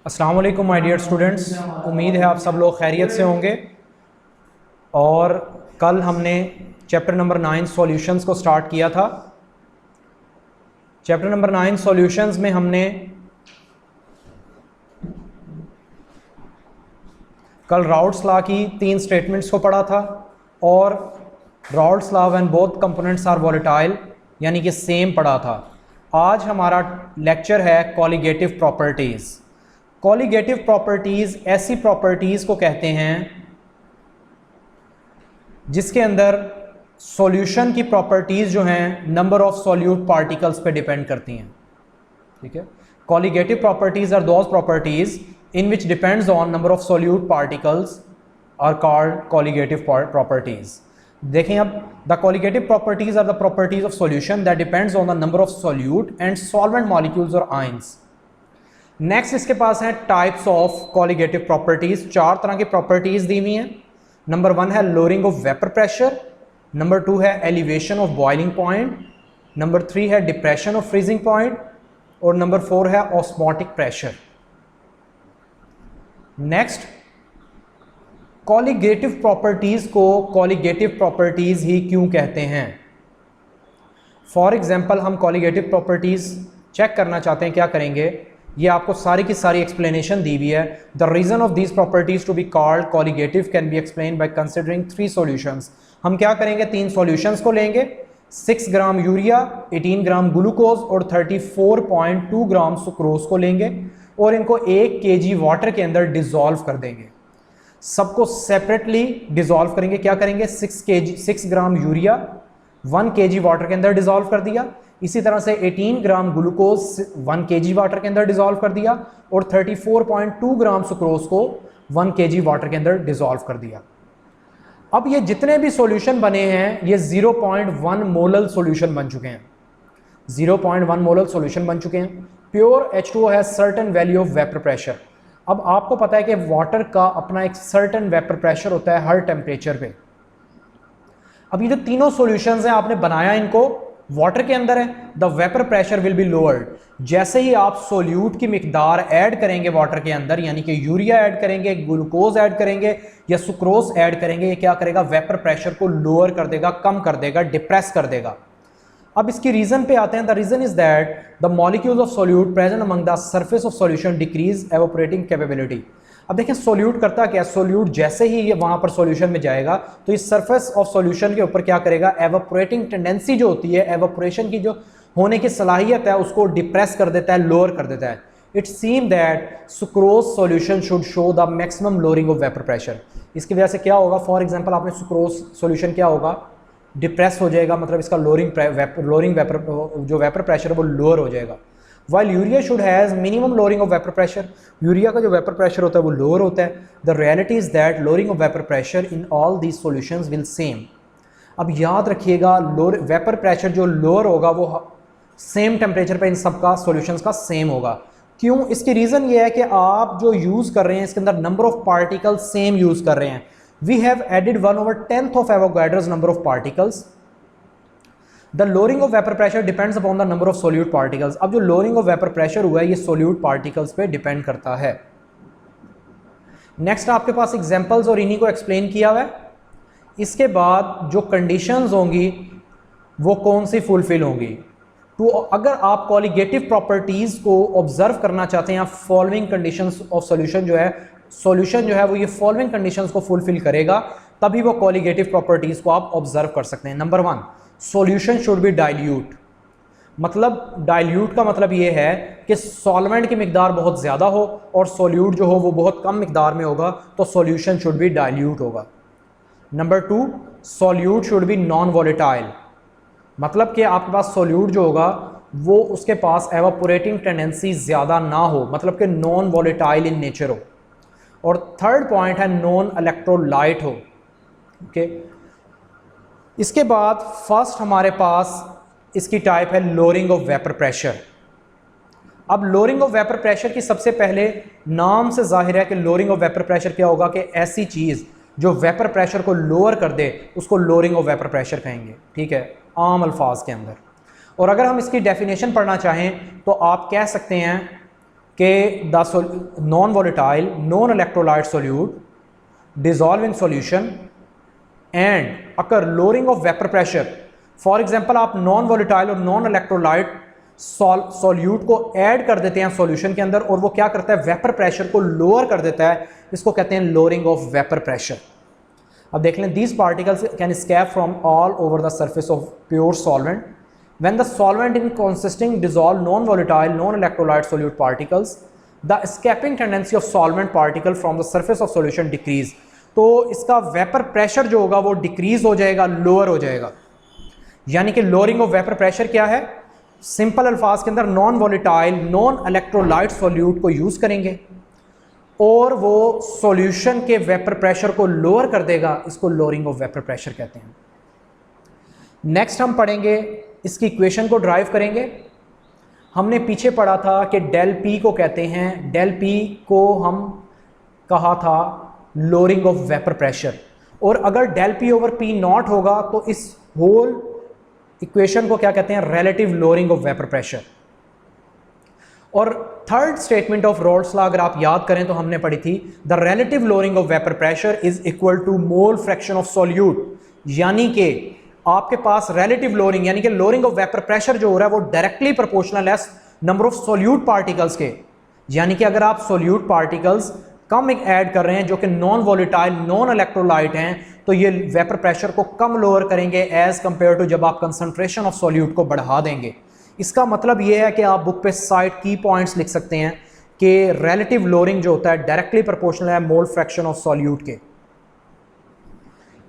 अस्सलाम वालेकुम my dear students, उम्मीद है आप सब लोग खैरियत से होंगे। और कल हमने चैप्टर नंबर 9 सॉल्यूशंस को स्टार्ट किया था। चैप्टर नंबर 9 सॉल्यूशंस में हमने कल राउट्स लॉ की 3 स्टेटमेंट्स को पढ़ा था और Raoult's law when both components are volatile यानी कि सेम पढ़ा था। आज हमारा लेक्चर है कॉलिगेटिव प्रॉपर्टीज़। कॉलिगेटिव प्रॉपर्टीज़ ऐसी प्रॉपर्टीज़ को कहते हैं जिसके अंदर सॉल्यूशन की प्रॉपर्टीज़ जो हैं नंबर ऑफ सॉल्यूट पार्टिकल्स पे डिपेंड करती हैं। ठीक है, colligative properties are those properties in which depends on number of solute particles are called colligative properties. देखें अब, the colligative properties are the properties of solution that depends on the number of solute and solvent molecules or ions. Next इसके पास है types of colligative properties। 4 तरह की properties दी हुई हैं। Number 1 है lowering of vapor pressure, number 2 है elevation of boiling point, number 3 है depression of freezing point और नंबर 4 है osmotic pressure। Next, colligative properties को कॉलिगेटिव प्रॉपर्टीज ही क्यों कहते हैं। फॉर एग्जांपल हम कॉलिगेटिव प्रॉपर्टीज चेक करना चाहते हैं, क्या करेंगे, ये आपको सारी की सारी एक्सप्लेनेशन दी हुई है। The reason of these properties to be called colligative can be explained by considering 3 solutions. हम क्या करेंगे, 3 सॉल्यूशंस को लेंगे, 6 ग्राम यूरिया, 18 ग्राम ग्लूकोज और 34.2 ग्राम सुक्रोज को लेंगे और इनको 1 kg वाटर के अंदर डिसॉल्व कर देंगे। सबको सेपरेटली डिसॉल्व करेंगे। क्या करेंगे, 6 ग्राम यूरिया 1 kg वाटर के अंदर डिसॉल्व कर दिया, इसी तरह से 18 ग्राम ग्लूकोज 1 kg वाटर के अंदर डिसॉल्व कर दिया और 34.2 ग्राम सुक्रोज को 1 kg वाटर के अंदर डिसॉल्व कर दिया। अब ये जितने भी सॉल्यूशन बने हैं ये 0.1 मोलल सॉल्यूशन बन चुके हैं। 0.1 मोलल सॉल्यूशन बन चुके हैं। प्योर H2O है certain value of vapour pressure. अब आपको पता है कि वाटर का अपना एक सर्टेन वेपर प्रेशर होता है हर टेम्परेचर पे। अब ये जो तीनों सॉल्यूशंस हैं आपने बनाया इनको वाटर के अंदर है, the vapour pressure will be lowered. जैसे ही आप सोल्यूट की मिकदार ऐड करेंगे वाटर के अंदर, यानी कि यूरिया ऐड करेंगे, ग्लूकोज ऐड करेंगे या सुक्रोज ऐड करेंगे, ये क्या करेगा, वेपर प्रेशर को लोअर कर देगा, कम कर देगा, डिप्रेस कर देगा। अब इसकी रीजन पे आते हैं। The reason is that the molecules of solute present among the surface of solution decrease evaporating capability. अब देखें सोल्यूट करता क्या है, सोल्यूट जैसे ही ये वहां पर सॉल्यूशन में जाएगा तो इस सरफेस ऑफ सॉल्यूशन के ऊपर क्या करेगा, एवोपरेटिंग टेंडेंसी जो होती है, एवोपरेशन की जो होने की सलाहियत है उसको डिप्रेस कर देता है, लोअर कर देता है। It seem that sucrose solution should show the maximum lowering of vapour pressure. इसकी वजह से क्या होगा, फॉर एग्जाम्पल आपने सुक्रोज सॉल्यूशन क्या होगा, डिप्रेस हो जाएगा, मतलब इसका लोअरिंग वेपर जो वेपर प्रेशर है वो लोअर हो जाएगा। While urea should has minimum lowering of vapour pressure, urea का जो वेपर प्रेशर होता है वो लोअर होता है। The reality is that lowering of vapour pressure in all these solutions will same. अब याद रखिएगा, लोअर वेपर प्रेशर जो लोअर होगा वो सेम टेम्परेचर पे इन सबका सॉल्यूशंस का सेम होगा। क्यों, इसकी रीज़न ये है कि आप जो यूज़ कर रहे हैं इसके अंदर number of particle same use कर रहे हैं। We have added 1/10 of Avogadro's number of particles. The lowering of vapor pressure depends upon the number of solute particles. अब जो lowering of vapor pressure हुआ है ये solute particles पे depend करता है। Next आपके पास examples और इन्हीं को explain किया हुआ है। इसके बाद जो conditions होंगी वो कौन सी fulfill होंगी। तो अगर आप colligative properties को observe करना चाहते हैं, following conditions of solution जो है वो ये फॉलोइंग कंडीशंस को फुलफिल करेगा, तभी वो कॉलिगेटिव प्रॉपर्टीज को आप ऑब्जर्व कर सकते हैं। Number 1, solution should be dilute. मतलब डाइल्यूट का मतलब ये है कि सॉल्वेंट की मिकदार बहुत ज़्यादा हो और सॉल्यूट जो हो वो बहुत कम मिकदार में होगा, तो सॉल्यूशन शुड बी डाइल्यूट होगा। Number 2, solute should be non volatile. मतलब कि आपके पास सॉल्यूट जो होगा वो उसके पास एवापोरेटिंग टेंडेंसी ज़्यादा ना हो, मतलब कि नॉन वॉलेटाइल इन नेचर हो। और थर्ड पॉइंट है नॉन इलेक्ट्रोलाइट हो। ओके, इसके बाद फर्स्ट हमारे पास इसकी टाइप है लोअरिंग ऑफ वेपर प्रेशर। अब लोअरिंग ऑफ वेपर प्रेशर की सबसे पहले नाम से जाहिर है कि लोअरिंग ऑफ वेपर प्रेशर क्या होगा कि ऐसी चीज़ जो वेपर प्रेशर को लोअर कर दे उसको लोअरिंग ऑफ वेपर प्रेशर कहेंगे। ठीक है, आम अल्फाज के अंदर। और अगर हम इसकी डेफिनेशन पढ़ना चाहें तो आप कह सकते हैं कि the non volatile non electrolyte solute dissolve in solution and occur lowering of vapour pressure. For example आप नॉन वॉलेटाइल और नॉन इलेक्ट्रोलाइट सॉल्यूट को ऐड कर देते हैं सॉल्यूशन के अंदर और वो क्या करता है, वेपर प्रेशर को लोअर कर देता है, इसको कहते हैं लोअरिंग ऑफ वेपर प्रेशर। अब देख लें, these particles can escape from all over the surface of pure solvent when the solvent in consisting dissolve non-volatile non-electrolyte solute particles, the escaping tendency of solvent particle from the surface of solution decrease। तो इसका vapour pressure जो होगा वो decrease हो जाएगा, lower हो जाएगा। यानी कि लोअरिंग ऑफ वेपर प्रेशर क्या है, सिंपल अल्फाज के अंदर non volatile non electrolyte solute को यूज करेंगे और वो सॉल्यूशन के वेपर प्रेशर को लोअर कर देगा, इसको लोअरिंग ऑफ वेपर प्रेशर कहते हैं। नेक्स्ट हम पढ़ेंगे, इसकी इक्वेशन को ड्राइव करेंगे। हमने पीछे पढ़ा था कि डेल पी को कहते हैं, डेल पी को हम कहा था लोअरिंग ऑफ वेपर प्रेशर, और अगर del P over P naught होगा तो इस होल इक्वेशन को क्या कहते हैं, relative lowering of vapour pressure. और third statement of Raoult's law अगर आप याद करें तो हमने पढ़ी थी, the relative lowering of vapour pressure is equal to mole fraction of solute. यानी कि आपके पास रिलेटिव लोअरिंग यानी कि लोअरिंग ऑफ वेपर प्रेशर जो हो रहा है वो डायरेक्टली प्रोपोर्शनल है नंबर ऑफ सॉल्यूट पार्टिकल्स के। यानी कि अगर आप सॉल्यूट पार्टिकल्स कम ऐड कर रहे हैं जो कि नॉन वॉलेटाइल नॉन इलेक्ट्रोलाइट हैं, तो ये वेपर प्रेशर को कम लोअर करेंगे एज कंपेयर टू जब आप कंसंट्रेशन ऑफ सॉल्यूट को बढ़ा देंगे। इसका मतलब ये है कि आप बुक पे साइड की पॉइंट्स लिख सकते हैं कि रिलेटिव लोअरिंग जो होता है डायरेक्टली प्रोपोर्शनल है मोल फ्रैक्शन ऑफ सॉल्यूट के।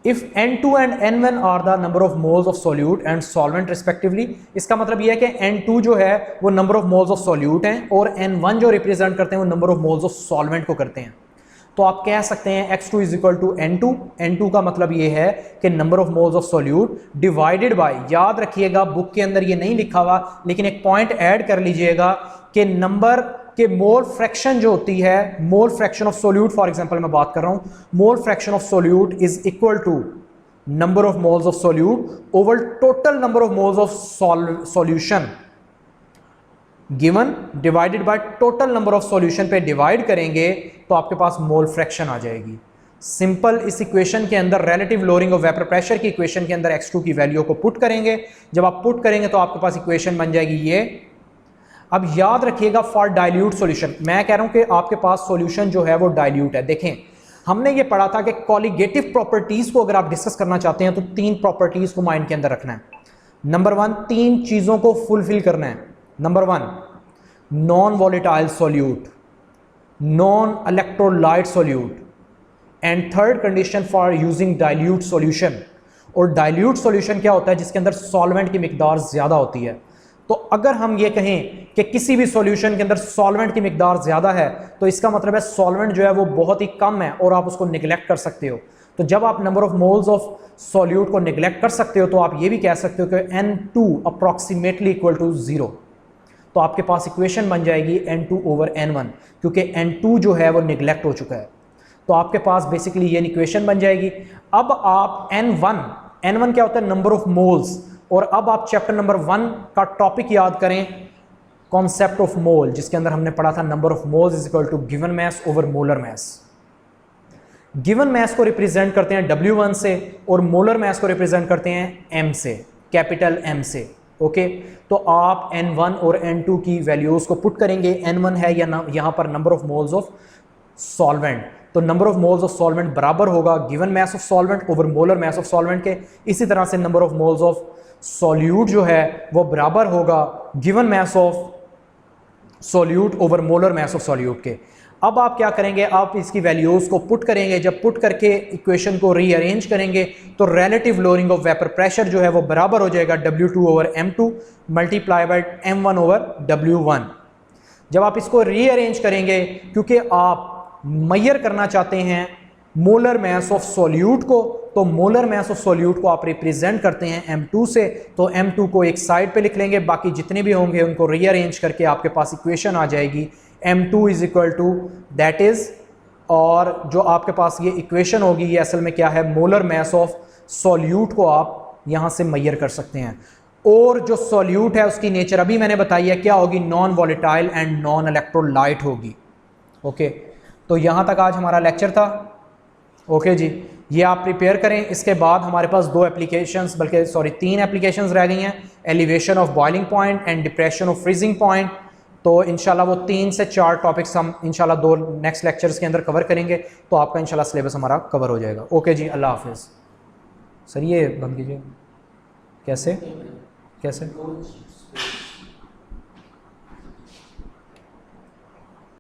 If N2 and N1 are the number of moles of solute and solvent respectively, इसका मतलब यह है कि N2 जो है वो number of moles of solute हैं और N1 जो रिप्रेजेंट करते हैं वो number of moles of solvent को करते हैं। तो आप कह सकते हैं X2 is equal to N2। N2 का मतलब ये है कि number of moles of solute divided by, याद रखिएगा बुक के अंदर ये नहीं लिखा हुआ लेकिन एक पॉइंट ऐड कर लीजिएगा कि नंबर कि मोल फ्रैक्शन जो होती है, mole fraction of solute for example मैं बात कर रहा हूं, mole fraction of solute is equal to number of moles of solute over total number of moles of solution given divided by total number of solution पे divide करेंगे तो आपके पास mole fraction आ जाएगी। सिंपल इस इक्वेशन के अंदर relative lowering of vapour pressure की equation के अंदर x2 की वैल्यू को पुट करेंगे। जब आप पुट करेंगे तो आपके पास इक्वेशन बन जाएगी ये। अब याद रखिएगा फॉर डाइल्यूट सॉल्यूशन, मैं कह रहा हूं कि आपके पास सॉल्यूशन जो है वो डाइल्यूट है। देखें हमने ये पढ़ा था कि कॉलिगेटिव प्रॉपर्टीज को अगर आप डिस्कस करना चाहते हैं तो तीन प्रॉपर्टीज को माइंड के अंदर रखना है। नंबर वन, तीन चीजों को फुलफिल करना है। Number one, non volatile solute, non electrolyte solute, and third condition for using dilute solution. और डाइल्यूट सॉल्यूशन क्या होता है, जिसके अंदर सॉल्वेंट की मिकदार ज्यादा होती है। तो अगर हम ये कहें कि किसी भी सॉल्यूशन के अंदर सॉल्वेंट की मिकदार ज़्यादा है तो इसका मतलब है सॉल्वेंट जो है वो बहुत ही कम है और आप उसको निगलेक्ट कर सकते हो। तो जब आप number of moles of solute को निगलेक्ट कर सकते हो तो आप ये भी कह सकते हो कि N2 अप्रॉक्सीमेटली इक्वल टू 0। तो आपके पास इक्वेशन बन जाएगी N2 ओवर N1, क्योंकि N2 जो है वो निगलेक्ट हो चुका है। तो आपके पास बेसिकली ये इक्वेशन बन जाएगी। अब आप N1 क्या होता है, नंबर ऑफ मोल्स। और अब आप चैप्टर नंबर 1 का टॉपिक याद करें, कॉन्सेप्ट ऑफ मोल, जिसके अंदर हमने पढ़ा था number of moles is equal to given mass over molar mass. Given mass को रिप्रेजेंट करते हैं W1 से और मोलर मास को रिप्रेजेंट करते हैं M से, कैपिटल M से। ओके, तो आप N1 और N2 की वैल्यूज को पुट करेंगे। N1 है या ना यहाँ पर number of moles of solvent, तो number of moles of solvent बराबर होगा given mass of solvent over molar mass of solvent के। इसी तरह से number of moles of solute जो है वो बराबर होगा given mass of solute over molar mass of solute के। अब आप क्या करेंगे, आप इसकी वैल्यूज को पुट करेंगे। जब पुट करके इक्वेशन को रीअरेंज करेंगे तो relative lowering of vapour pressure जो है वो बराबर हो जाएगा W2 over M2 multiply by M1 over W1। जब आप इसको रीअरेंज करेंगे, क्योंकि आप मेजर करना चाहते हैं मोलर मास ऑफ सॉल्यूट को, तो मोलर मास ऑफ सॉल्यूट को आप रिप्रेजेंट करते हैं M2 से, तो M2 को एक साइड पे लिख लेंगे, बाकी जितने भी होंगे उनको रीअरेंज करके आपके पास इक्वेशन आ जाएगी M2 is equal to that is, और जो आपके पास ये इक्वेशन होगी ये असल में क्या है, मोलर मास ऑफ सॉल्यूट को आप यहाँ से मेजर कर सकते हैं। और जो सॉल्यूट है उसकी नेचर अभी मैंने बताई है क्या होगी, non volatile and non electrolyte होगी। ओके, तो यहाँ तक आज हमारा लेक्चर था। ओके जी, ये आप प्रिपेयर करें। इसके बाद हमारे पास 2 एप्लीकेशंस, बल्कि सॉरी 3 एप्लीकेशंस रह गई हैं, elevation of boiling point and depression of freezing point. तो इंशाल्लाह वो 3 से 4 टॉपिक्स हम इंशाल्लाह 2 नेक्स्ट लेक्चर्स के अंदर कवर करेंगे, तो आपका इंशाल्लाह सिलेबस हमारा कवर हो जाएगा। ओके जी, अल्लाह हाफिज़। सर ये बंद कीजिए। कैसे कैसे